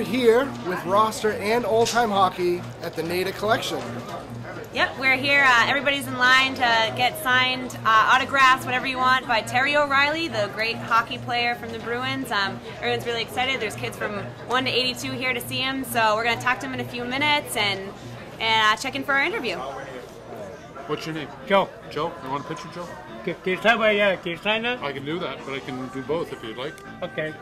Here with roster and old-time hockey at the NADA Collection. Yep, we're here. Everybody's in line to get signed autographs, whatever you want, by Terry O'Reilly, the great hockey player from the Bruins. Everyone's really excited. There's kids from 1 to 82 here to see him, so we're going to talk to him in a few minutes and check in for our interview. What's your name? Joe. Joe? You want a picture, Joe? Can you sign that? I can do that, but I can do both if you'd like. Okay.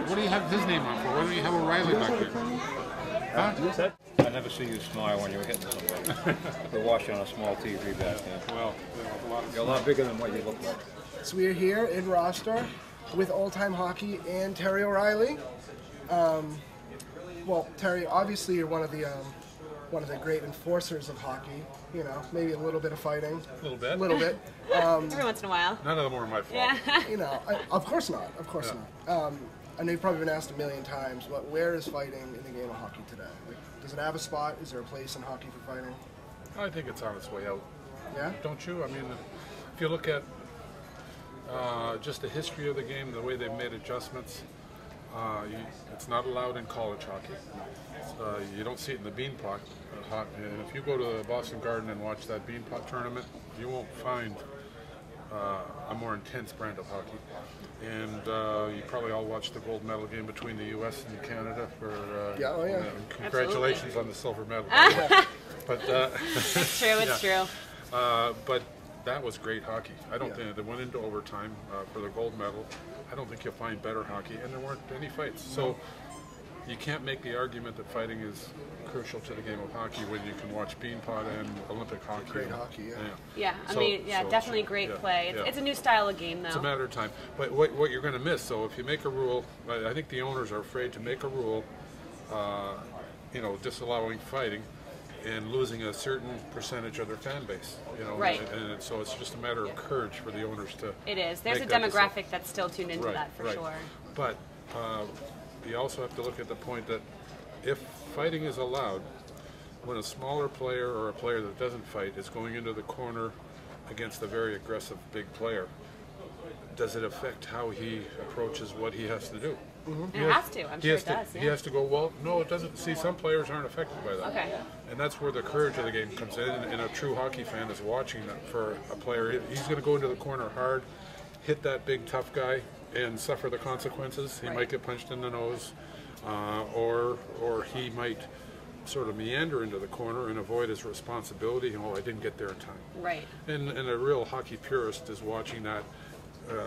What do you have his name on for? Why don't you have O'Reilly back there? Huh? I never see you smile when you're hitting somebody. We're watching on a small TV back there. Well, You're a lot bigger than what you look like. So we are here in roster with old-time hockey and Terry O'Reilly. Well, Terry, obviously you're one of the great enforcers of hockey. You know, maybe a little bit of fighting. a little bit. A little bit. Every once in a while. None of them were my fault. Yeah. You know, of course not. Of course not. I know you've probably been asked a million times, but where is fighting in the game of hockey today? Like, does it have a spot? Is there a place in hockey for fighting? I think it's on its way out. Yeah? Don't you? I mean, if you look at just the history of the game, the way they've made adjustments, it's not allowed in college hockey. You don't see it in the Beanpot. And if you go to the Boston Garden and watch that Beanpot tournament, you won't find a more intense brand of hockey. And you probably all watched the gold medal game between the U.S. and Canada. Congratulations on the silver medal. But It's true, it's true. But that was great hockey. I don't think they went into overtime for the gold medal. I don't think you'll find better hockey, and there weren't any fights. So you can't make the argument that fighting is crucial to the game of hockey when you can watch Beanpot and Olympic hockey. Great hockey, Yeah, definitely great play. It's a new style of game, though. It's a matter of time. But what you're going to miss, so if you make a rule, I think the owners are afraid to make a rule, disallowing fighting and losing a certain percentage of their fan base. Right. And so it's just a matter of courage for the owners to. It is. There's a demographic that's still tuned into that for sure. But you also have to look at the point that if fighting is allowed, when a smaller player or a player that doesn't fight is going into the corner against a very aggressive big player, does it affect how he approaches what he has to do? Mm-hmm. It has to. I'm sure it does. He has to go, well, no, it doesn't. See, some players aren't affected by that. Okay. And that's where the courage of the game comes in. And a true hockey fan is watching that for a player. He's going to go into the corner hard, hit that big tough guy, and suffer the consequences. He might get punched in the nose, or he might sort of meander into the corner and avoid his responsibility. I didn't get there in time. Right. And a real hockey purist is watching that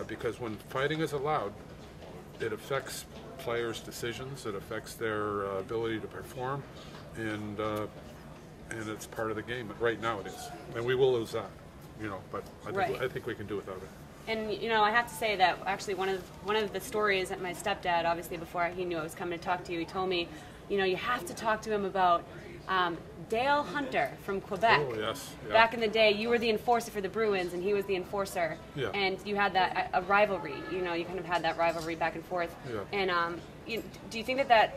because when fighting is allowed, it affects players' decisions. It affects their ability to perform, and it's part of the game. Right now, it is, and we will lose that. But I think we can do without it. And I have to say that actually one of the stories that my stepdad, obviously before he knew I was coming to talk to you, he told me, you have to talk to him about Dale Hunter from Quebec. Oh, yes. Yeah. Back in the day, you were the enforcer for the Bruins, and he was the enforcer. Yeah. And you had a rivalry. You kind of had that rivalry back and forth. Yeah. And do you think that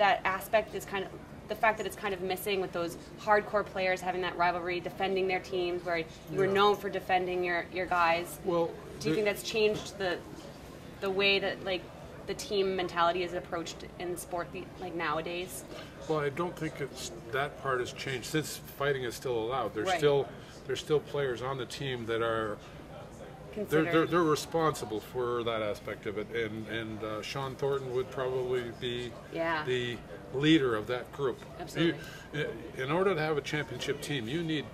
aspect is kind of the fact that it's kind of missing with those hardcore players having that rivalry, defending their teams, where you were known for defending your guys? Well, do you think that's changed the way that the team mentality is approached in sport nowadays? Well, I don't think that part has changed since fighting is still allowed. There's still players on the team that are they're responsible for that aspect of it, and Sean Thornton would probably be the leader of that group. Absolutely. In order to have a championship team, you need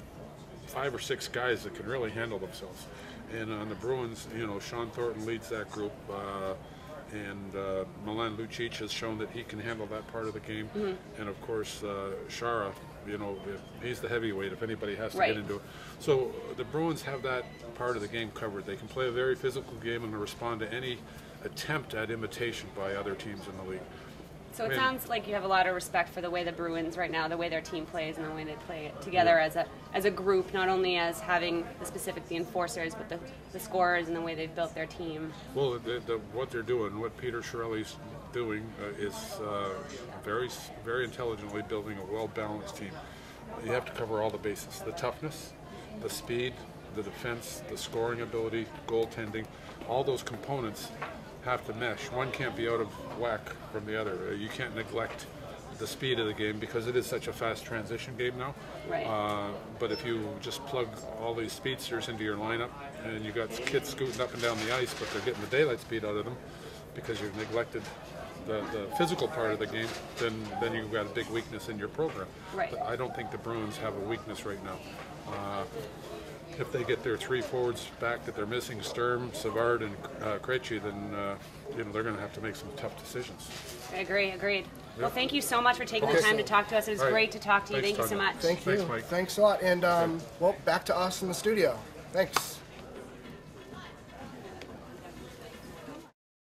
5 or 6 guys that can really handle themselves. And on the Bruins, Sean Thornton leads that group. And Milan Lucic has shown that he can handle that part of the game. Mm-hmm. And of course, Chara, he's the heavyweight if anybody has to get into it. So the Bruins have that part of the game covered. They can play a very physical game and respond to any attempt at imitation by other teams in the league. So it sounds like you have a lot of respect for the way the Bruins right now, the way their team plays, and the way they play together as a group, not only as having the enforcers, but the scorers and the way they've built their team. Well, what they're doing, what Peter Chiarelli's doing, is very, very intelligently building a well-balanced team. You have to cover all the bases: the toughness, the speed, the defense, the scoring ability, goaltending. All those components have to mesh. One can't be out of whack from the other. You can't neglect the speed of the game because it is such a fast transition game now. Right. But if you just plug all these speedsters into your lineup and you got kids scooting up and down the ice, but they're getting the daylight speed out of them because you've neglected the physical part of the game, then you've got a big weakness in your program. Right. But I don't think the Bruins have a weakness right now. If they get their three forwards back that they're missing, Sturm, Savard, and Krejci, then they're going to have to make some tough decisions. I agree. Agreed. Well, thank you so much for taking the time to talk to us. It was great to talk to you. Thanks, Thank you so Tanya. much. Thank you. Thanks, Mike. Thanks a lot. And well, back to us in the studio. Thanks.